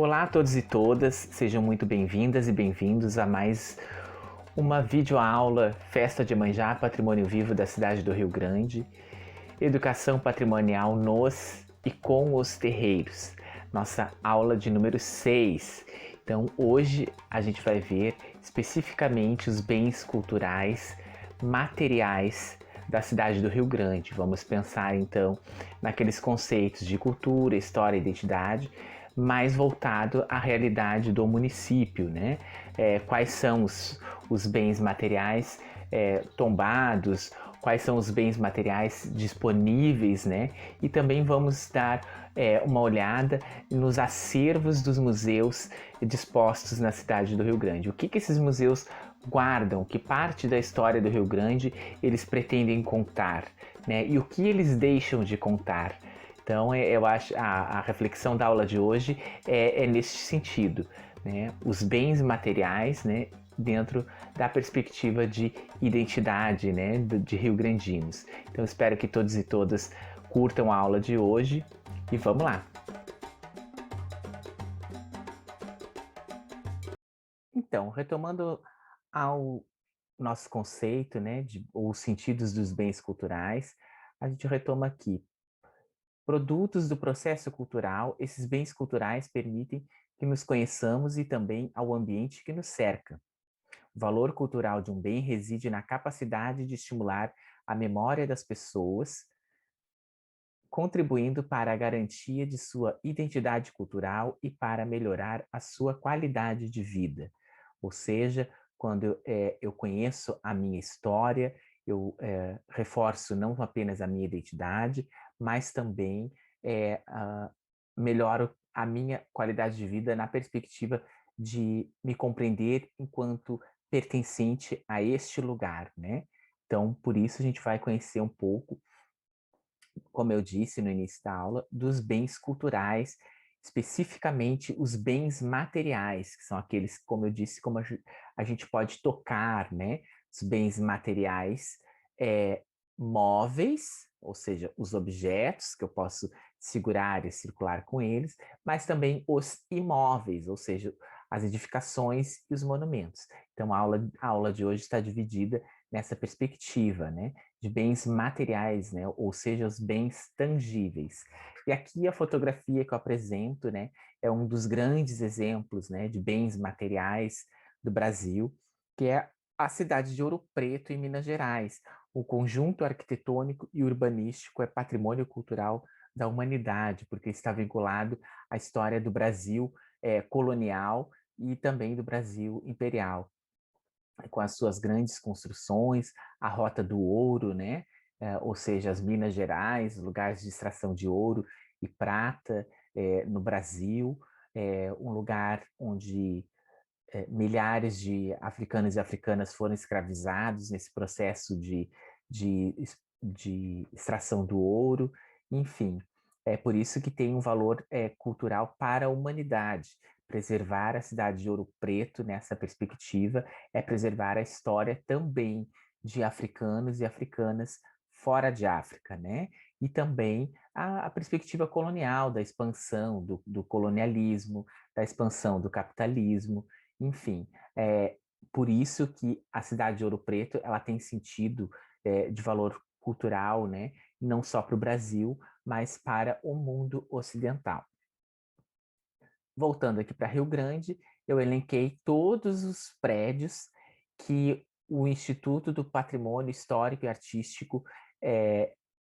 Olá a todos e todas, sejam muito bem-vindas e bem-vindos a mais uma videoaula Festa de Iemanjá, Patrimônio Vivo da cidade do Rio Grande, Educação Patrimonial nos e com os terreiros, nossa aula de número 6. Então hoje a gente vai ver especificamente os bens culturais materiais da cidade do Rio Grande. Vamos pensar então naqueles conceitos de cultura, história e identidade, mais voltado à realidade do município, né? Quais são os bens materiais tombados, quais são os bens materiais disponíveis, né? E também vamos dar uma olhada nos acervos dos museus dispostos na cidade do Rio Grande. O que esses museus guardam, que parte da história do Rio Grande eles pretendem contar, né? E o que eles deixam de contar. Então, eu acho a reflexão da aula de hoje é nesse sentido, né? Os bens materiais, né? Dentro da perspectiva de identidade, né? De rio-grandinos. Então, espero que todos e todas curtam a aula de hoje e vamos lá! Então, retomando ao nosso conceito, né? Os sentidos dos bens culturais, a gente retoma aqui. Produtos do processo cultural, esses bens culturais permitem que nos conheçamos e também ao ambiente que nos cerca. O valor cultural de um bem reside na capacidade de estimular a memória das pessoas, contribuindo para a garantia de sua identidade cultural e para melhorar a sua qualidade de vida. Ou seja, quando eu conheço a minha história, eu reforço não apenas a minha identidade, mas também melhoro a minha qualidade de vida na perspectiva de me compreender enquanto pertencente a este lugar, né? Então, por isso a gente vai conhecer um pouco, como eu disse no início da aula, dos bens culturais, especificamente os bens materiais, que são aqueles, como eu disse, como a gente pode tocar, né? Os bens materiais móveis, ou seja, os objetos que eu posso segurar e circular com eles, mas também os imóveis, ou seja, as edificações e os monumentos. Então, a aula de hoje está dividida nessa perspectiva, né? De bens materiais, né? Ou seja, os bens tangíveis. E aqui a fotografia que eu apresento, né? É um dos grandes exemplos, né? De bens materiais do Brasil, que é a cidade de Ouro Preto, em Minas Gerais. O conjunto arquitetônico e urbanístico é patrimônio cultural da humanidade, porque está vinculado à história do Brasil colonial e também do Brasil imperial, com as suas grandes construções, a Rota do Ouro, né? Ou seja, as Minas Gerais, lugares de extração de ouro e prata no Brasil, um lugar onde milhares de africanos e africanas foram escravizados nesse processo de, de extração do ouro, enfim. É por isso que tem um valor cultural para a humanidade. Preservar a cidade de Ouro Preto nessa perspectiva é preservar a história também de africanos e africanas fora de África, né? E também a perspectiva colonial da expansão do colonialismo, da expansão do capitalismo, enfim, por isso que a cidade de Ouro Preto ela tem sentido de valor cultural, né? Não só para o Brasil, mas para o mundo ocidental. Voltando aqui para Rio Grande, eu elenquei todos os prédios que o Instituto do Patrimônio Histórico e Artístico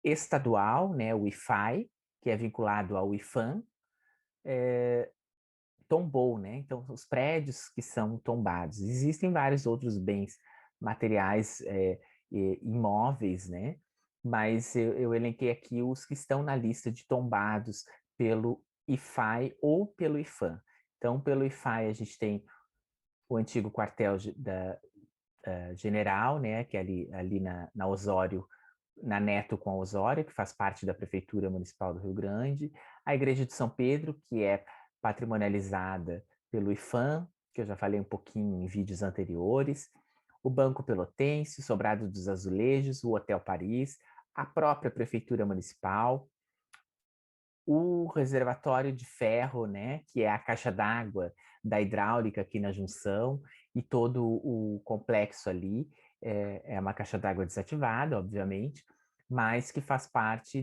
Estadual, né, o IFAI, que é vinculado ao IFAM, tombou, né? Então, os prédios que são tombados. Existem vários outros bens materiais imóveis, né? Mas eu elenquei aqui os que estão na lista de tombados pelo IFAI ou pelo IFAM. Então, pelo IFAI, a gente tem o antigo quartel general, né? Que é ali na Osório, na Neto com a Osório, que faz parte da Prefeitura Municipal do Rio Grande, a Igreja de São Pedro, que é patrimonializada pelo IFAM, que eu já falei um pouquinho em vídeos anteriores, o Banco Pelotense, o Sobrado dos Azulejos, o Hotel Paris, a própria Prefeitura Municipal, o reservatório de ferro, né, que é a caixa d'água da hidráulica aqui na junção, e todo o complexo ali é uma caixa d'água desativada, obviamente, mas que faz parte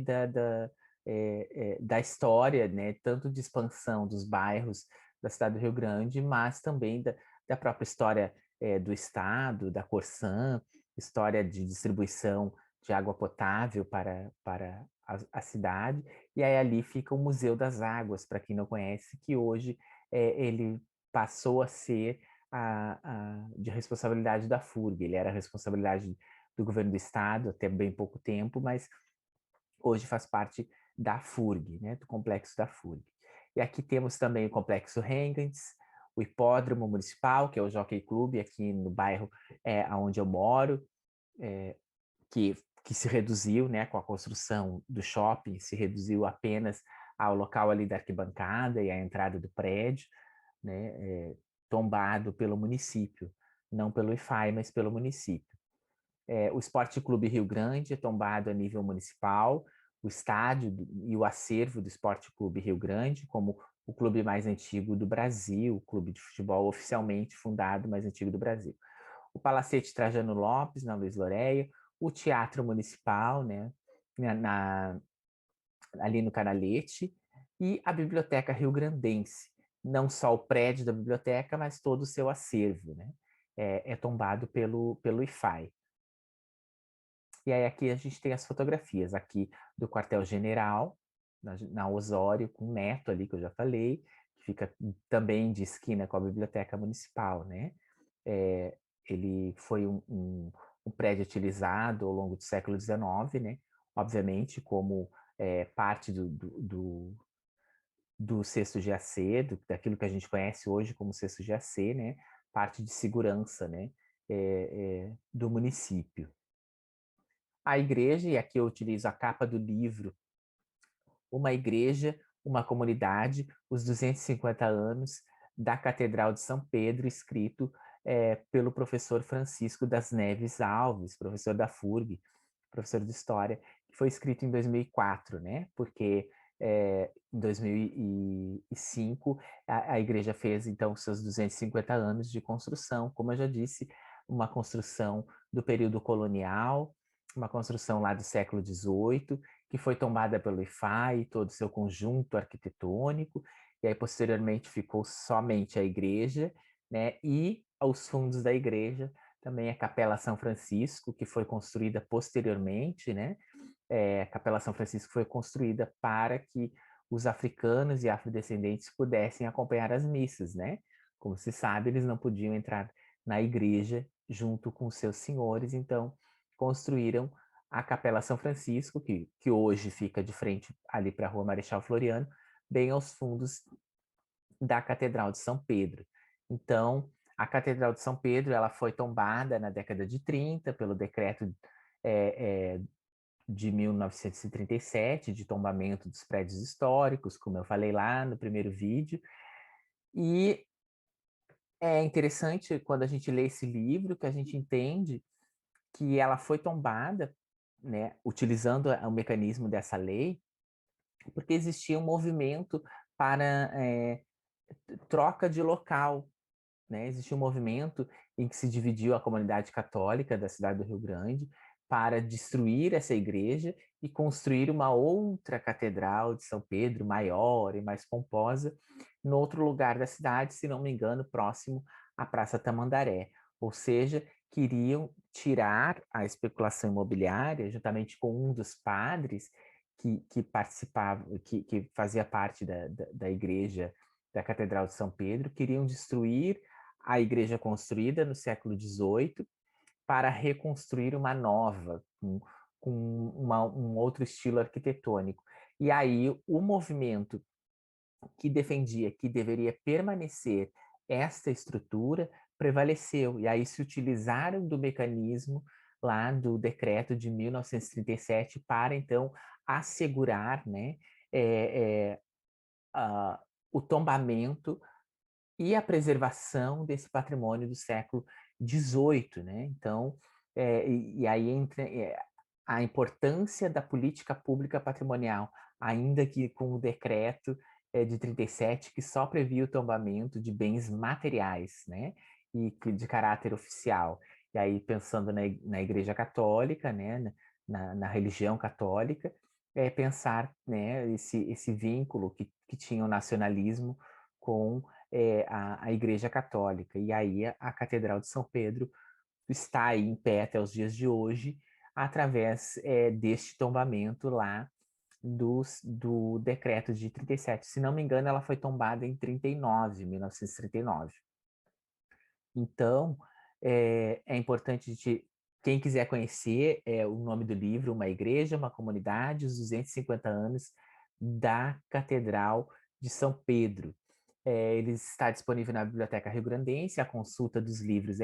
da história, né, tanto de expansão dos bairros da cidade do Rio Grande, mas também da própria história do estado, da Corsã, história de distribuição de água potável para a cidade, e aí ali fica o Museu das Águas, para quem não conhece, que hoje ele passou a ser de responsabilidade da FURG. Ele era responsabilidade do governo do estado até bem pouco tempo, mas hoje faz parte da FURG, né, do complexo da FURG. E aqui temos também o complexo Hengens, o hipódromo municipal, que é o Jockey Club, aqui no bairro onde eu moro, que se reduziu, né, com a construção do shopping, se reduziu apenas ao local ali da arquibancada e à entrada do prédio, né, tombado pelo município, não pelo IFAI, mas pelo município. O Esporte Clube Rio Grande é tombado a nível municipal, o estádio e o acervo do Esporte Clube Rio Grande, como o clube mais antigo do Brasil, o clube de futebol oficialmente fundado mais antigo do Brasil. O Palacete Trajano Lopes, na Luiz Loreia, o Teatro Municipal, né, ali no Canalete, e a Biblioteca Rio-Grandense. Não só o prédio da biblioteca, mas todo o seu acervo, né, é tombado pelo IFAI. E aí aqui a gente tem as fotografias aqui do quartel-general, na Osório, com o Neto ali, que eu já falei, que fica também de esquina com a Biblioteca Municipal, né? Ele foi um prédio utilizado ao longo do século XIX, né? Obviamente, como parte do sexto GAC, daquilo que a gente conhece hoje como sexto GAC, né? Parte de segurança, né? Do município. A igreja, e aqui eu utilizo a capa do livro, Uma Igreja, uma Comunidade, os 250 anos da Catedral de São Pedro, escrito pelo professor Francisco das Neves Alves, professor da FURG, professor de História, que foi escrito em 2004, né? Porque em 2005 a igreja fez, então, seus 250 anos de construção, como eu já disse, uma construção do período colonial, uma construção lá do século XVIII, que foi tombada pelo IFAI, todo o seu conjunto arquitetônico, e aí posteriormente ficou somente a igreja, né? E aos fundos da igreja também a Capela São Francisco, que foi construída posteriormente, né? A Capela São Francisco foi construída para que os africanos e afrodescendentes pudessem acompanhar as missas, né? Como se sabe, eles não podiam entrar na igreja junto com seus senhores, então construíram a Capela São Francisco, que hoje fica de frente ali para a Rua Marechal Floriano, bem aos fundos da Catedral de São Pedro. Então, a Catedral de São Pedro ela foi tombada na década de 30 pelo decreto de 1937, de tombamento dos prédios históricos, como eu falei lá no primeiro vídeo. E é interessante quando a gente lê esse livro que a gente entende que ela foi tombada, né, utilizando o mecanismo dessa lei, porque existia um movimento para troca de local, né? Existia um movimento em que se dividiu a comunidade católica da cidade do Rio Grande para destruir essa igreja e construir uma outra catedral de São Pedro, maior e mais pomposa, no outro lugar da cidade, se não me engano, próximo à Praça Tamandaré. Ou seja, queriam tirar a especulação imobiliária, juntamente com um dos padres que participava, que fazia parte da igreja da Catedral de São Pedro, queriam destruir a igreja construída no século XVIII para reconstruir uma nova, com um outro estilo arquitetônico. E aí o movimento que defendia que deveria permanecer esta estrutura prevaleceu, e aí se utilizaram do mecanismo lá do decreto de 1937 para, então, assegurar, né, o tombamento e a preservação desse patrimônio do século XVIII, né? Então, e aí entra a importância da política pública patrimonial ainda que com o decreto de 37, que só previa o tombamento de bens materiais, né, e de caráter oficial. E aí, pensando na Igreja Católica, né, na religião católica, pensar, né, esse vínculo que tinha o nacionalismo com a Igreja Católica. E aí a Catedral de São Pedro está aí em pé até os dias de hoje, através deste tombamento lá do decreto de 37. Se não me engano, ela foi tombada em 39, 1939. Então, é importante quem quiser conhecer o nome do livro, Uma Igreja, uma Comunidade, os 250 anos da Catedral de São Pedro. Ele está disponível na Biblioteca Rio-Grandense, a consulta dos livros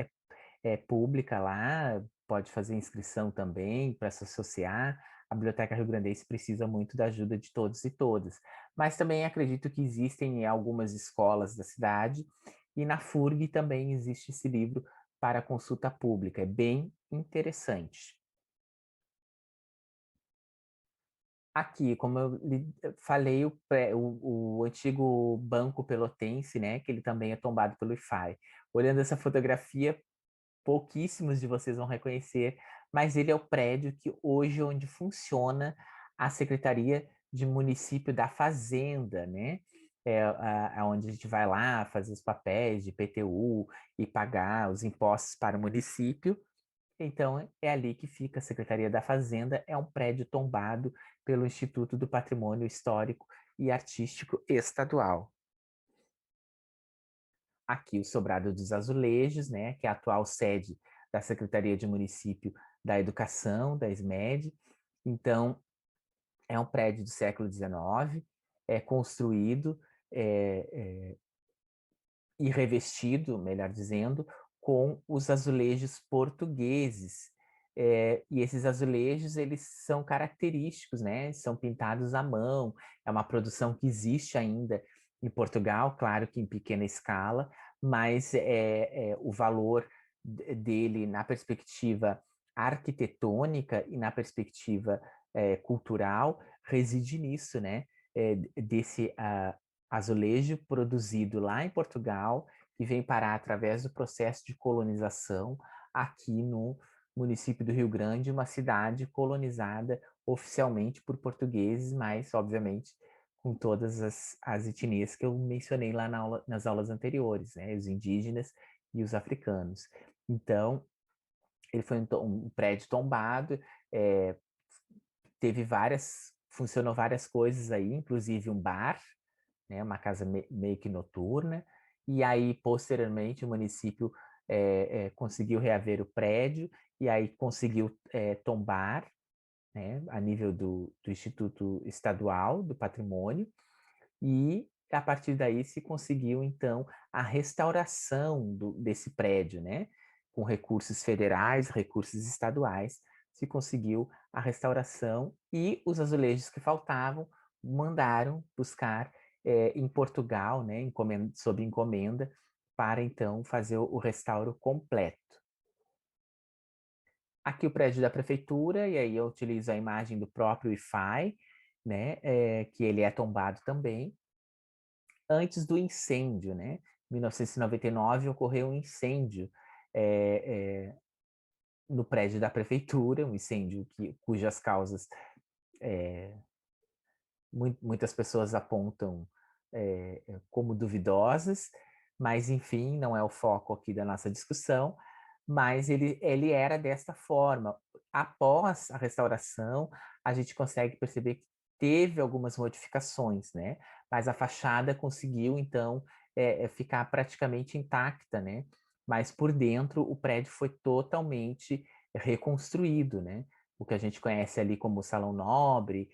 é pública lá, pode fazer inscrição também para se associar. A Biblioteca Rio-Grandense precisa muito da ajuda de todos e todas. Mas também acredito que existem algumas escolas da cidade e na FURG também existe esse livro para consulta pública. É bem interessante. Aqui, como eu falei, o antigo Banco Pelotense, né, que ele também é tombado pelo IFAI. Olhando essa fotografia, pouquíssimos de vocês vão reconhecer, mas ele é o prédio que hoje onde funciona a Secretaria de Município da Fazenda, né? Onde a gente vai lá fazer os papéis de IPTU e pagar os impostos para o município. Então, é ali que fica a Secretaria da Fazenda, é um prédio tombado pelo Instituto do Patrimônio Histórico e Artístico Estadual. Aqui o Sobrado dos Azulejos, né, que é a atual sede da Secretaria de Município da Educação, da SMED. Então, é um prédio do século XIX, construído e revestido, melhor dizendo, com os azulejos portugueses. E esses azulejos, eles são característicos, né? São pintados à mão, é uma produção que existe ainda em Portugal, claro que em pequena escala, mas o valor dele na perspectiva arquitetônica e na perspectiva cultural reside nisso, né? Desse azulejo produzido lá em Portugal, que vem parar através do processo de colonização aqui no município do Rio Grande, uma cidade colonizada oficialmente por portugueses, mas, obviamente, com todas as etnias que eu mencionei lá nas aulas anteriores, né? Os indígenas e os africanos. Então, ele foi um prédio tombado, funcionou várias coisas aí, inclusive um bar, né, uma casa meio que noturna, e aí, posteriormente, o município conseguiu reaver o prédio, e aí conseguiu tombar, né, a nível do Instituto Estadual do Patrimônio, e a partir daí se conseguiu, então, a restauração desse prédio, né, com recursos federais, recursos estaduais, se conseguiu a restauração e os azulejos que faltavam mandaram buscar em Portugal, né, sob encomenda, para então fazer o restauro completo. Aqui o prédio da prefeitura, e aí eu utilizo a imagem do próprio IFAI, né, que ele é tombado também, antes do incêndio, né? Em 1999 ocorreu um incêndio no prédio da prefeitura, um incêndio cujas causas muitas pessoas apontam como duvidosas, mas enfim, não é o foco aqui da nossa discussão, mas ele era desta forma. Após a restauração, a gente consegue perceber que teve algumas modificações, né? Mas a fachada conseguiu, então, ficar praticamente intacta, né? Mas por dentro o prédio foi totalmente reconstruído, né? O que a gente conhece ali como Salão Nobre,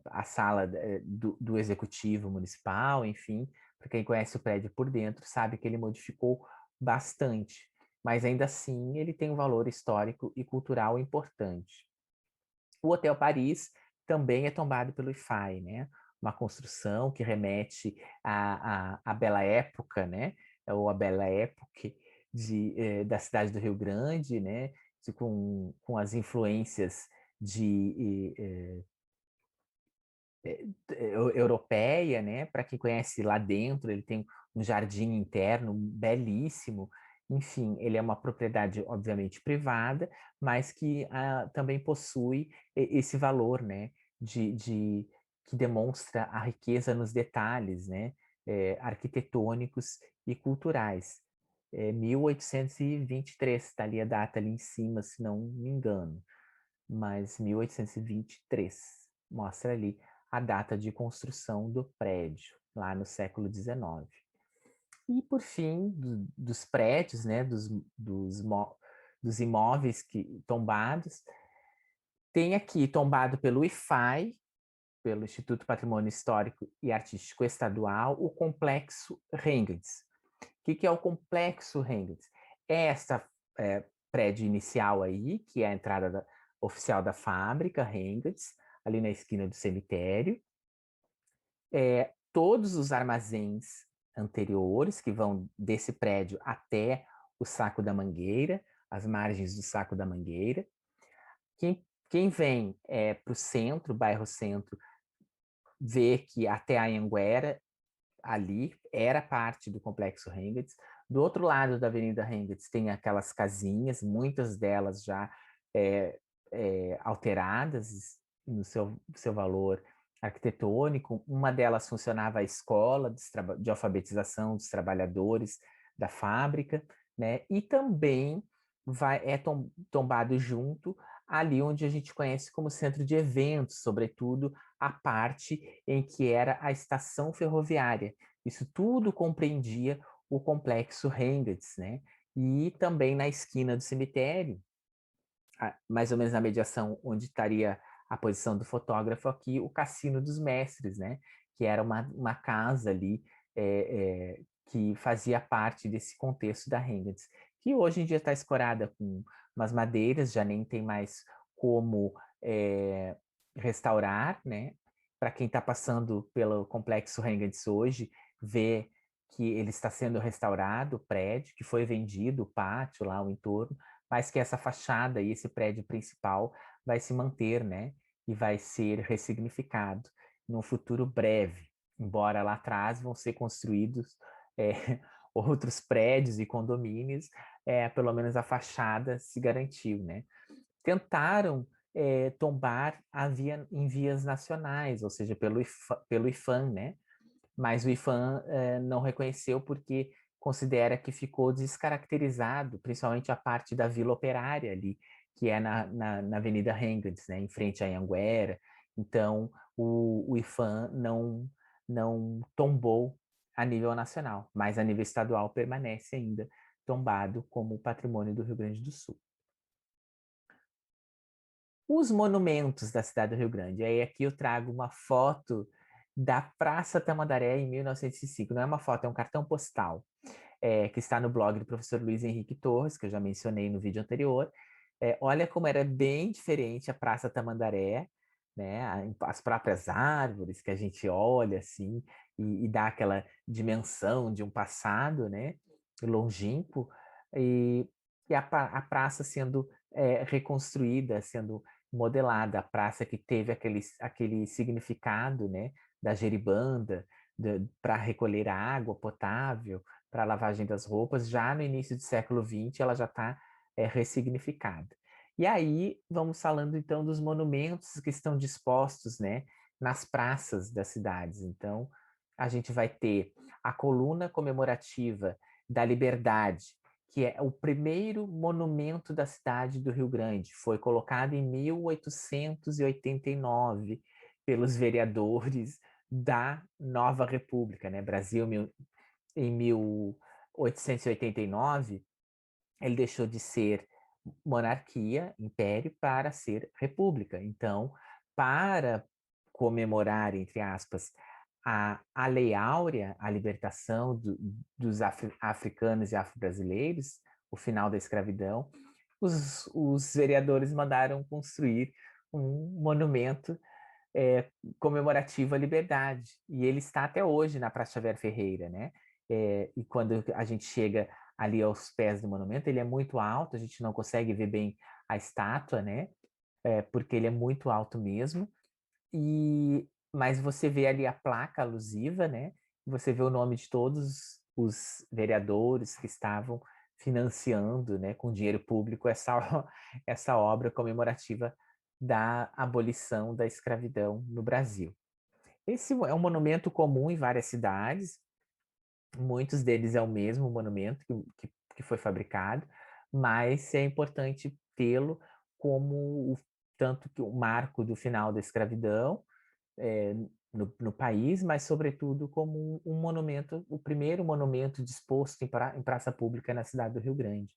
a sala do executivo municipal, enfim, para quem conhece o prédio por dentro, sabe que ele modificou bastante, mas ainda assim ele tem um valor histórico e cultural importante. O Hotel Paris também é tombado pelo IFAI, né? Uma construção que remete à Bela Época, né? Ou a Bela Época da cidade do Rio Grande, né? Com as influências de europeia, né? Para quem conhece lá dentro, ele tem um jardim interno belíssimo. Enfim, ele é uma propriedade, obviamente, privada, mas que também possui esse valor, né? Que demonstra a riqueza nos detalhes, né? Arquitetônicos e culturais. 1823, está ali a data ali em cima, se não me engano, mas 1823 mostra ali a data de construção do prédio, lá no século XIX. E, por fim, dos prédios, né, dos imóveis tombados, tem aqui tombado pelo IFAI, pelo Instituto Patrimônio Histórico e Artístico Estadual, o Complexo Rengels. O que é o Complexo Rengels? É esta prédio inicial aí, que é a entrada oficial da fábrica, Rengels, ali na esquina do cemitério. Todos os armazéns anteriores, que vão desse prédio até o Saco da Mangueira, as margens do Saco da Mangueira. Quem vem para o centro, bairro Centro, vê que até a Anhanguera, ali, era parte do Complexo Rengels. Do outro lado da Avenida Rengels tem aquelas casinhas, muitas delas já alteradas no seu valor arquitetônico. Uma delas funcionava a escola de alfabetização dos trabalhadores da fábrica, né? E também tombado junto ali onde a gente conhece como centro de eventos, sobretudo a parte em que era a estação ferroviária. Isso tudo compreendia o complexo Rengels, né? E também na esquina do cemitério, mais ou menos na mediação onde estaria a posição do fotógrafo aqui, o Cassino dos Mestres, né? Que era uma casa ali que fazia parte desse contexto da Rengels, que hoje em dia está escorada com umas madeiras, já nem tem mais como restaurar, né? Para quem está passando pelo complexo Rengels hoje, vê que ele está sendo restaurado, o prédio, que foi vendido, o pátio lá, o entorno, mas que essa fachada e esse prédio principal vai se manter, né? E vai ser ressignificado num futuro breve, embora lá atrás vão ser construídos outros prédios e condomínios, pelo menos a fachada se garantiu, né? Tentaram tombar em vias nacionais, ou seja, pelo IFAM, né? Mas o IFAM não reconheceu porque considera que ficou descaracterizado, principalmente a parte da Vila Operária ali, que é na Avenida Rengels, né, em frente à Anhanguera. Então, o IFAM não tombou a nível nacional, mas a nível estadual permanece ainda tombado como patrimônio do Rio Grande do Sul. Os monumentos da cidade do Rio Grande. Aí aqui eu trago uma foto da Praça Tamandaré em 1905. Não é uma foto, é um cartão postal que está no blog do professor Luiz Henrique Torres, que eu já mencionei no vídeo anterior. Olha como era bem diferente a Praça Tamandaré, né? As próprias árvores que a gente olha assim e dá aquela dimensão de um passado, né? Longínquo, e a praça sendo reconstruída, sendo modelada, a praça que teve aquele significado, né? Da geribanda, para recolher a água potável, para a lavagem das roupas, já no início do século XX ela já está ressignificada. E aí vamos falando então dos monumentos que estão dispostos, né, nas praças das cidades. Então a gente vai ter a coluna comemorativa da Liberdade, que é o primeiro monumento da cidade do Rio Grande, foi colocado em 1889 pelos vereadores da Nova República, né? Brasil em 1889, ele deixou de ser monarquia, império, para ser república. Então, para comemorar, entre aspas, a Lei Áurea, a libertação dos africanos e afro-brasileiros, o final da escravidão, os vereadores mandaram construir um monumento comemorativo à liberdade. E ele está até hoje na Praça Xavier Ferreira, né? E quando a gente chega ali aos pés do monumento, ele é muito alto, a gente não consegue ver bem a estátua, né? Porque ele é muito alto mesmo. E mas você vê ali a placa alusiva, né? Você vê o nome de todos os vereadores que estavam financiando, né, com dinheiro público, essa obra comemorativa da abolição da escravidão no Brasil. Esse é um monumento comum em várias cidades, muitos deles é o mesmo monumento que foi fabricado, mas é importante tê-lo como tanto que o marco do final da escravidão, é, no país, mas sobretudo como um monumento, o primeiro monumento disposto em praça pública na cidade do Rio Grande.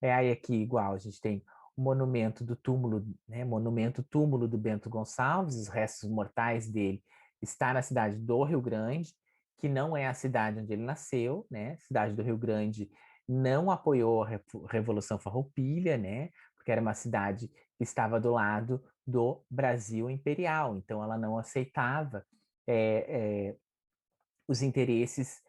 Aí aqui igual, a gente tem o monumento do túmulo, né, monumento túmulo do Bento Gonçalves, os restos mortais dele está na cidade do Rio Grande, que não é a cidade onde ele nasceu, né? A cidade do Rio Grande não apoiou a Revolução Farroupilha, né? Porque era uma cidade que estava do lado do Brasil imperial, então ela não aceitava os interesses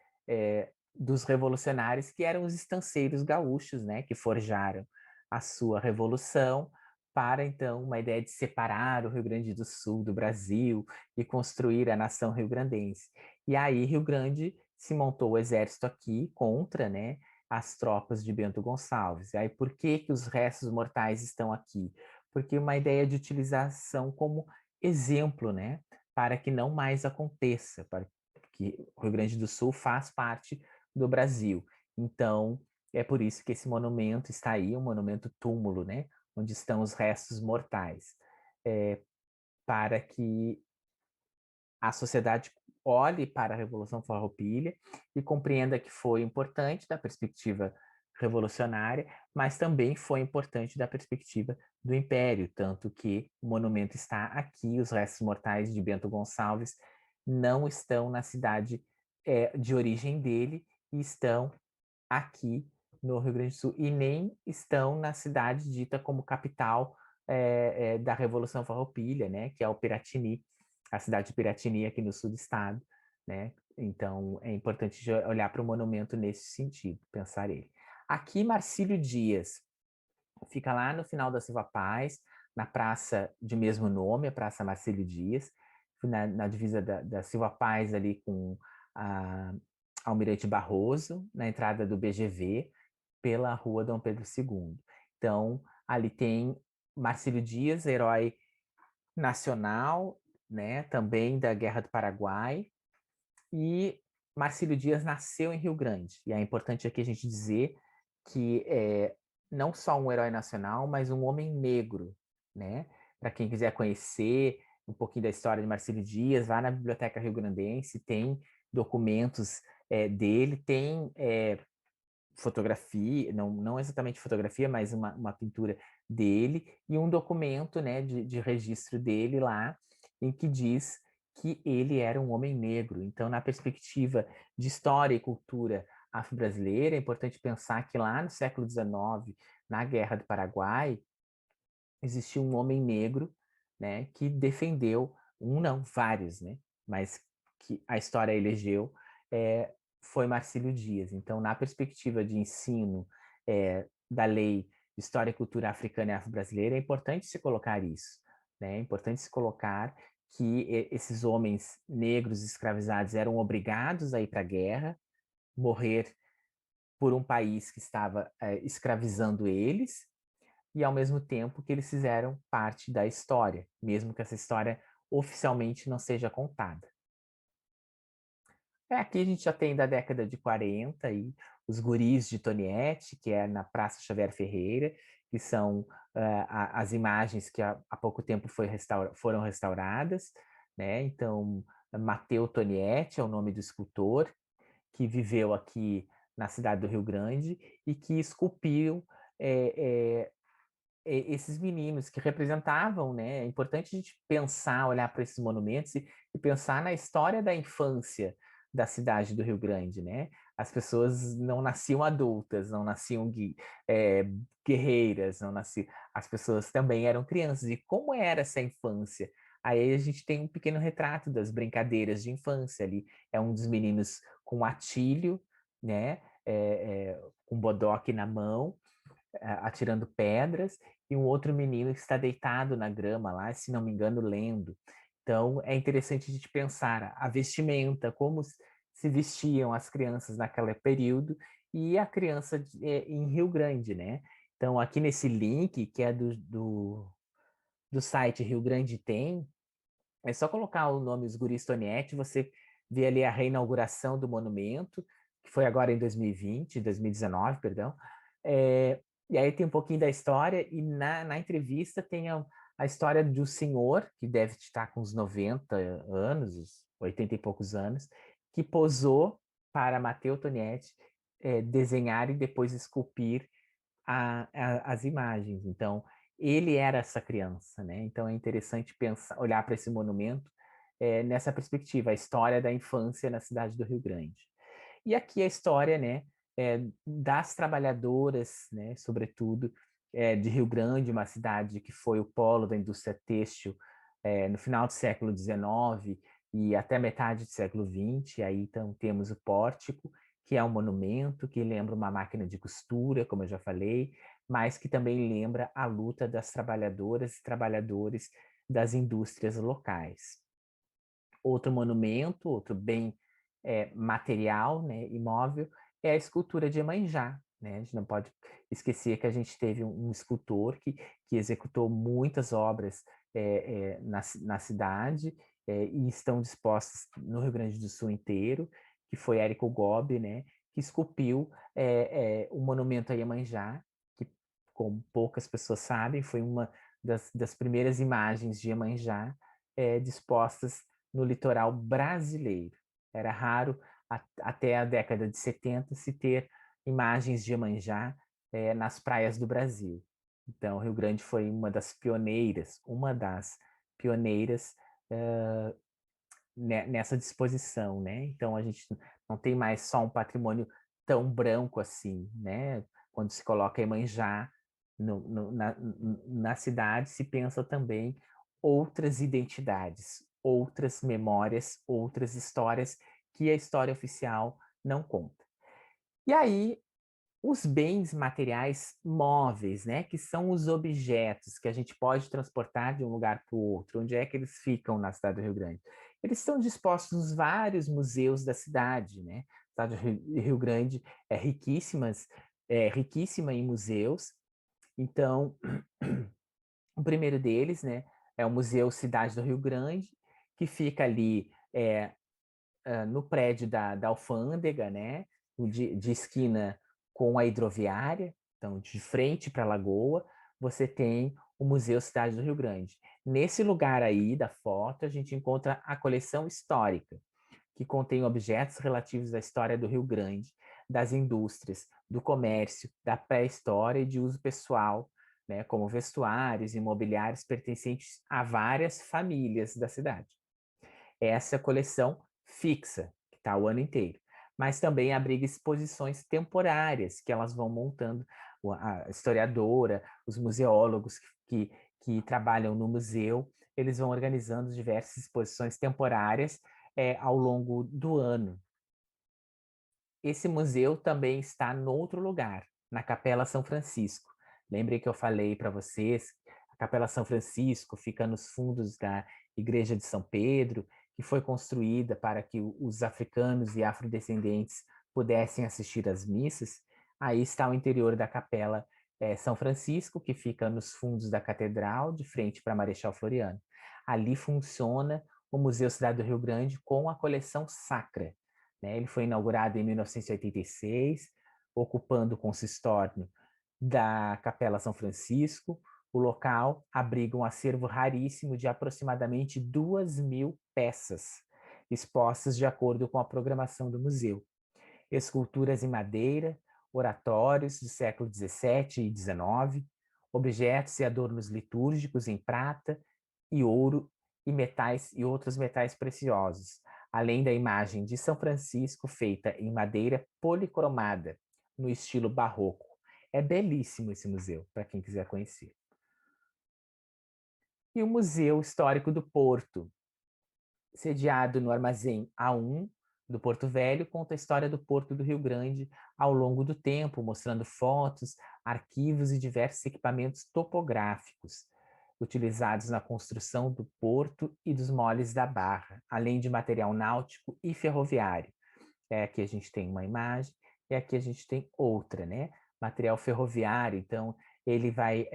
dos revolucionários, que eram os estanceiros gaúchos, né, que forjaram a sua revolução para, então, uma ideia de separar o Rio Grande do Sul do Brasil e construir a nação rio-grandense. E aí Rio Grande se montou o exército aqui contra, né, as tropas de Bento Gonçalves. E aí por que os restos mortais estão aqui? Porque uma ideia de utilização como exemplo, né, para que não mais aconteça, para que o Rio Grande do Sul faz parte do Brasil. Então, é por isso que esse monumento está aí, um monumento túmulo, né? Onde estão os restos mortais, para que a sociedade olhe para a Revolução Farroupilha e compreenda que foi importante da perspectiva revolucionária, mas também foi importante da perspectiva do Império, tanto que o monumento está aqui, os restos mortais de Bento Gonçalves não estão na cidade de origem dele, e estão aqui no Rio Grande do Sul, e nem estão na cidade dita como capital da Revolução Farroupilha, né, que é o Piratini, a cidade de Piratini aqui no sul do estado, né? Então é importante olhar para o monumento nesse sentido, pensar ele. Aqui Marcílio Dias fica lá no final da Silva Paz, na praça de mesmo nome, a Praça Marcílio Dias, na divisa da Silva Paz ali com a Almirante Barroso, na entrada do BGV, pela Rua Dom Pedro II. Então, ali tem Marcílio Dias, herói nacional, né, também da Guerra do Paraguai, e Marcílio Dias nasceu em Rio Grande. E é importante aqui a gente dizer que não só um herói nacional, mas um homem negro, né? Para quem quiser conhecer um pouquinho da história de Marcílio Dias, vá na Biblioteca Rio-Grandense, tem documentos dele, tem fotografia, não exatamente fotografia, mas uma pintura dele e um documento, né, de registro dele lá, em que diz que ele era um homem negro. Então, na perspectiva de história e cultura afro-brasileira, é importante pensar que lá no século XIX, na Guerra do Paraguai, existiu um homem negro, né, que defendeu, um não, vários, né, mas que a história elegeu, foi Marcílio Dias. Então, na perspectiva de ensino da lei de História e Cultura Africana e Afro-Brasileira, é importante se colocar isso, né? É importante se colocar que esses homens negros escravizados eram obrigados a ir para a guerra, morrer por um país que estava escravizando eles, e ao mesmo tempo que eles fizeram parte da história, mesmo que essa história oficialmente não seja contada. Aqui a gente já tem da década de 40 aí, os guris de Toniete, que é na Praça Xavier Ferreira, que são as imagens que há pouco tempo foram restauradas, né? Então, Mateu Toniete é o nome do escultor, que viveu aqui na cidade do Rio Grande e que esculpiu esses meninos que representavam, né? É importante a gente pensar, olhar para esses monumentos e pensar na história da infância da cidade do Rio Grande, né? As pessoas não nasciam adultas, não nasciam guerreiras, não nasciam, as pessoas também eram crianças. E como era essa infância? Aí a gente tem um pequeno retrato das brincadeiras de infância ali. É um dos meninos com atilho, né? Com bodoque na mão, atirando pedras, e um outro menino que está deitado na grama lá, se não me engano, lendo. Então, é interessante a gente pensar a vestimenta, como se vestiam as crianças naquele período e a criança em Rio Grande, né? Então, aqui nesse link, que é do site Rio Grande Tem, é só colocar o nome Os Guris Tonietti, você vê ali a reinauguração do monumento, que foi agora em 2020, 2019, perdão. E aí tem um pouquinho da história, e na entrevista tem a história do senhor, que deve estar com uns 90 anos, uns 80 e poucos anos, que posou para Matteo Tonietti desenhar e depois esculpir as imagens. Então, ele era essa criança, né? Então é interessante pensar, olhar para esse monumento nessa perspectiva, a história da infância na cidade do Rio Grande. E aqui a história, né, das trabalhadoras, né, sobretudo de Rio Grande, uma cidade que foi o polo da indústria têxtil no final do século XIX e até metade do século XX. Aí então temos o pórtico, que é um monumento que lembra uma máquina de costura, como eu já falei, mas que também lembra a luta das trabalhadoras e trabalhadores das indústrias locais. Outro monumento, outro bem material, né, imóvel, é a escultura de Iemanjá. Né? A gente não pode esquecer que a gente teve um escultor que executou muitas obras na cidade e estão dispostas no Rio Grande do Sul inteiro, que foi Érico Gobi, né, que esculpiu o monumento a Iemanjá, que, como poucas pessoas sabem, foi uma das primeiras imagens de Iemanjá dispostas no litoral brasileiro. Era raro, até a década de 70, se ter imagens de Iemanjá nas praias do Brasil. Então, o Rio Grande foi uma das pioneiras nessa disposição, né? Então, a gente não tem mais só um patrimônio tão branco assim, né? Quando se coloca Iemanjá na cidade, se pensa também outras identidades, outras memórias, outras histórias que a história oficial não conta. E aí, os bens materiais móveis, né, que são os objetos que a gente pode transportar de um lugar para o outro, onde é que eles ficam na cidade do Rio Grande? Eles estão dispostos nos vários museus da cidade, né? A cidade do Rio Grande riquíssima em museus. Então, o primeiro deles, né, é o Museu Cidade do Rio Grande, que fica ali no prédio da alfândega, né, de esquina com a hidroviária, então de frente para a lagoa, você tem o Museu Cidade do Rio Grande. Nesse lugar aí da foto, a gente encontra a coleção histórica, que contém objetos relativos à história do Rio Grande, das indústrias, do comércio, da pré-história e de uso pessoal, né, como vestuários e mobiliários pertencentes a várias famílias da cidade. Essa coleção fixa, que está o ano inteiro, mas também abriga exposições temporárias que elas vão montando. A historiadora, os museólogos que trabalham no museu, eles vão organizando diversas exposições temporárias ao longo do ano. Esse museu também está em outro lugar, na Capela São Francisco. Lembrem que eu falei para vocês, a Capela São Francisco fica nos fundos da Igreja de São Pedro, que foi construída para que os africanos e afrodescendentes pudessem assistir às missas. Aí está o interior da Capela São Francisco, que fica nos fundos da Catedral, de frente para Marechal Floriano. Ali funciona o Museu Cidade do Rio Grande com a coleção Sacra. Né? Ele foi inaugurado em 1986, ocupando o consistório da Capela São Francisco. O local abriga um acervo raríssimo de aproximadamente 2.000 peças, expostas de acordo com a programação do museu. Esculturas em madeira, oratórios do século XVII e XIX, objetos e adornos litúrgicos em prata e ouro e metais e outros metais preciosos, além da imagem de São Francisco feita em madeira policromada, no estilo barroco. É belíssimo esse museu, para quem quiser conhecer. E o Museu Histórico do Porto, sediado no Armazém A1 do Porto Velho, conta a história do Porto do Rio Grande ao longo do tempo, mostrando fotos, arquivos e diversos equipamentos topográficos. utilizados na construção do porto e dos moles da Barra, além de material náutico e ferroviário. Aqui a gente tem uma imagem e aqui a gente tem outra, né? Material ferroviário, então ele vai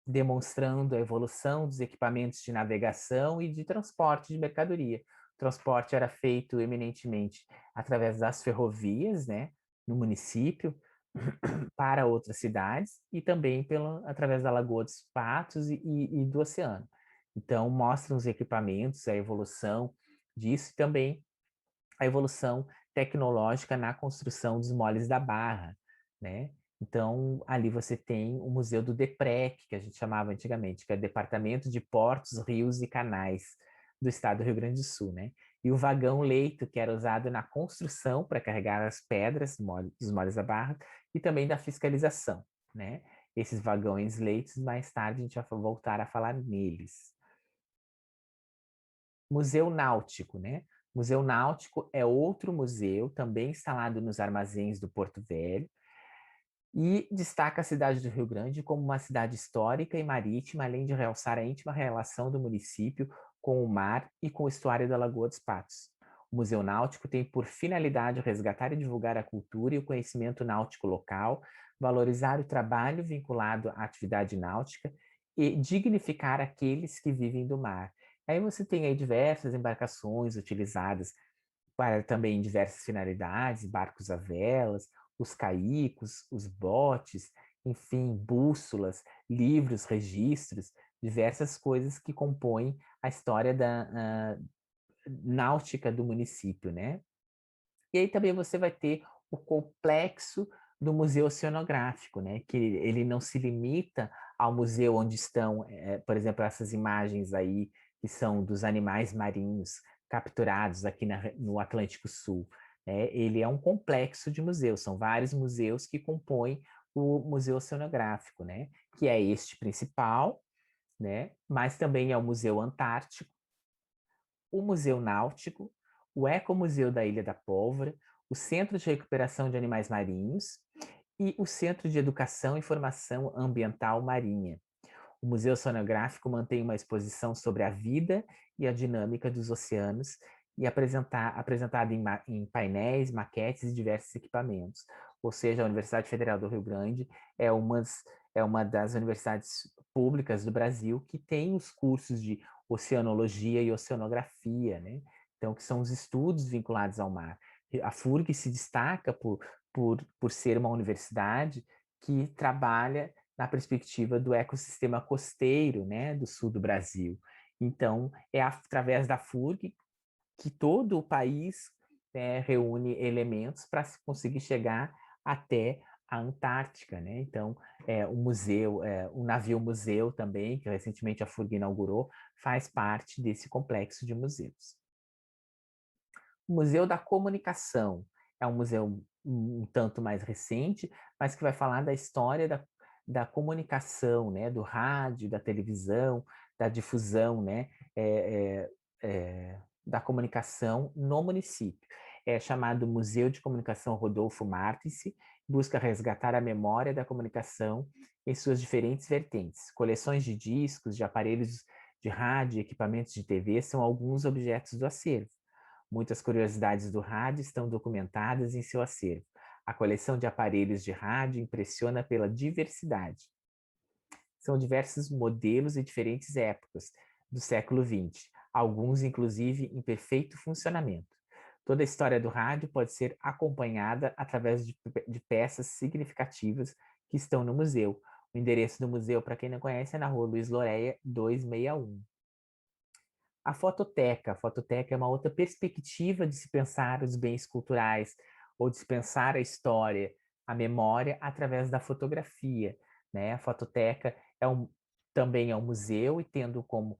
demonstrando a evolução dos equipamentos de navegação e de transporte de mercadoria. O transporte era feito eminentemente através das ferrovias, né, no município, para outras cidades, e também através da Lagoa dos Patos e do oceano. Então, mostram os equipamentos, a evolução disso, e também a evolução tecnológica na construção dos moles da Barra, né? Então, ali você tem o Museu do DEPREC, que a gente chamava antigamente, que é o Departamento de Portos, Rios e Canais do Estado do Rio Grande do Sul, né? E o vagão-leito, que era usado na construção para carregar as pedras dos moles da Barra, e também da fiscalização, né? Esses vagões-leitos, mais tarde a gente vai voltar a falar neles. Museu Náutico, né? Museu Náutico é outro museu, também instalado nos armazéns do Porto Velho, e destaca a cidade do Rio Grande como uma cidade histórica e marítima, além de realçar a íntima relação do município com o mar e com o estuário da Lagoa dos Patos. O Museu Náutico tem por finalidade resgatar e divulgar a cultura e o conhecimento náutico local, valorizar o trabalho vinculado à atividade náutica e dignificar aqueles que vivem do mar. Aí você tem aí diversas embarcações utilizadas para também diversas finalidades, barcos a velas, os caicos, os botes, enfim, bússolas, livros, registros, diversas coisas que compõem a história da náutica do município, né? E aí também você vai ter o complexo do museu oceanográfico, né? Que ele não se limita ao museu onde estão, por exemplo, essas imagens aí que são dos animais marinhos capturados aqui no Atlântico Sul. Ele é um complexo de museus, são vários museus que compõem o Museu Oceanográfico, né? Que é este principal, né? Mas também é o Museu Antártico, o Museu Náutico, o Ecomuseu da Ilha da Pólvora, o Centro de Recuperação de Animais Marinhos e o Centro de Educação e Formação Ambiental Marinha. O Museu Oceanográfico mantém uma exposição sobre a vida e a dinâmica dos oceanos e apresentada em painéis, maquetes e diversos equipamentos. Ou seja, a Universidade Federal do Rio Grande é uma das universidades públicas do Brasil que tem os cursos de oceanologia e oceanografia, né? Então, que são os estudos vinculados ao mar. A FURG se destaca por ser uma universidade que trabalha na perspectiva do ecossistema costeiro, né, do sul do Brasil. Então, é através da FURG que todo o país reúne elementos para conseguir chegar até a Antártica, né? Então, o museu, o navio museu também, que recentemente a FURG inaugurou, faz parte desse complexo de museus. O Museu da Comunicação é um museu um tanto mais recente, mas que vai falar da história da comunicação, né? Do rádio, da televisão, da difusão, né? Da comunicação no município. É chamado Museu de Comunicação Rodolfo Martins, busca resgatar a memória da comunicação em suas diferentes vertentes. Coleções de discos, de aparelhos de rádio, equipamentos de TV são alguns objetos do acervo. Muitas curiosidades do rádio estão documentadas em seu acervo. A coleção de aparelhos de rádio impressiona pela diversidade. São diversos modelos e diferentes épocas do século XX, alguns inclusive em perfeito funcionamento. Toda a história do rádio pode ser acompanhada através de peças significativas que estão no museu. O endereço do museu, para quem não conhece, é na rua Luiz Loreia 261. A fototeca é uma outra perspectiva de se pensar os bens culturais ou de se pensar a história, a memória através da fotografia, né? A fototeca também é um museu e tendo como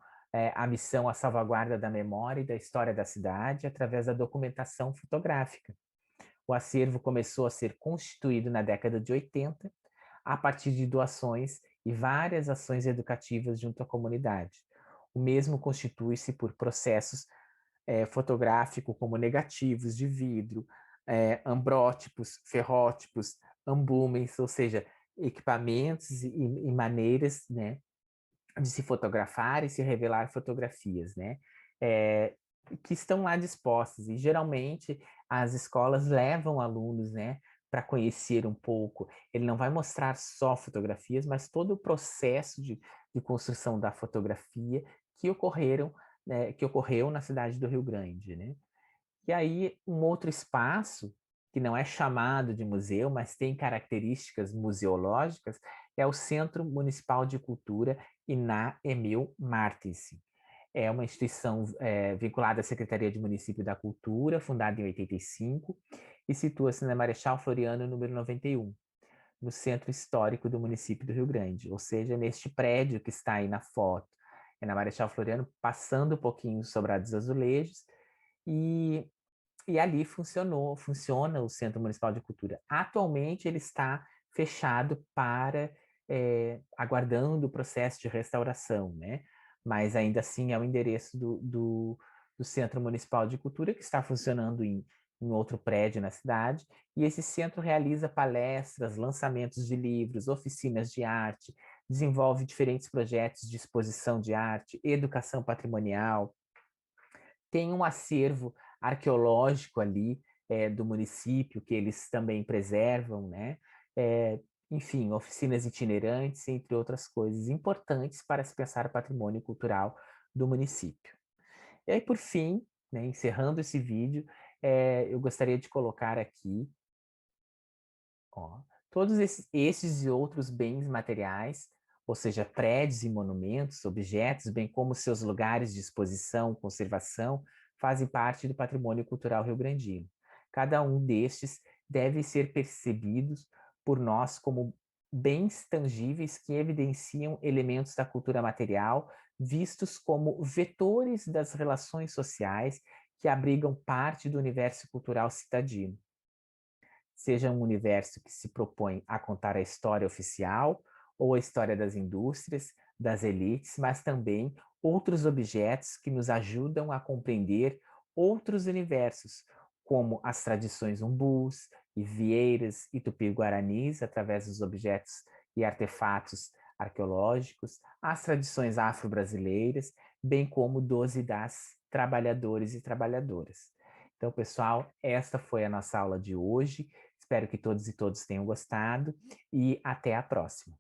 a missão a salvaguarda da memória e da história da cidade através da documentação fotográfica. O acervo começou a ser constituído na década de 80 a partir de doações e várias ações educativas junto à comunidade. O mesmo constitui-se por processos fotográficos como negativos de vidro, ambrótipos, ferrótipos, ambúmens, ou seja, equipamentos e maneiras, né, de se fotografar e se revelar fotografias, né? É, que estão lá dispostas. E geralmente as escolas levam alunos, né, para conhecer um pouco. Ele não vai mostrar só fotografias, mas todo o processo de construção da fotografia que ocorreram, né, que ocorreu na cidade do Rio Grande, né? E aí, um outro espaço, que não é chamado de museu, mas tem características museológicas, é o Centro Municipal de Cultura Iná Emil Martins. É uma instituição vinculada à Secretaria de Município da Cultura, fundada em 85, e situa-se na Marechal Floriano, número 91, no centro histórico do município do Rio Grande, ou seja, neste prédio que está aí na foto. É na Marechal Floriano, passando um pouquinho sobre dos Azulejos, e ali funciona o Centro Municipal de Cultura. Atualmente ele está fechado para, aguardando o processo de restauração, né? Mas ainda assim é o endereço do Centro Municipal de Cultura, que está funcionando em outro prédio na cidade, e esse centro realiza palestras, lançamentos de livros, oficinas de arte, desenvolve diferentes projetos de exposição de arte, educação patrimonial, tem um acervo arqueológico ali do município que eles também preservam, né? É, enfim, oficinas itinerantes, entre outras coisas importantes para se pensar o patrimônio cultural do município. E aí, por fim, né, encerrando esse vídeo, eu gostaria de colocar aqui, ó, todos esses e outros bens materiais, ou seja, prédios e monumentos, objetos, bem como seus lugares de exposição, conservação, fazem parte do patrimônio cultural rio-grandino. Cada um destes deve ser percebidos por nós como bens tangíveis que evidenciam elementos da cultura material, vistos como vetores das relações sociais que abrigam parte do universo cultural citadino, seja um universo que se propõe a contar a história oficial ou a história das indústrias, das elites, mas também outros objetos que nos ajudam a compreender outros universos, como as tradições umbus, ivieiras e tupi-guaranis, através dos objetos e artefatos arqueológicos, as tradições afro-brasileiras, bem como dos e das trabalhadores e trabalhadoras. Então, pessoal, esta foi a nossa aula de hoje. Espero que todos e todas tenham gostado e até a próxima.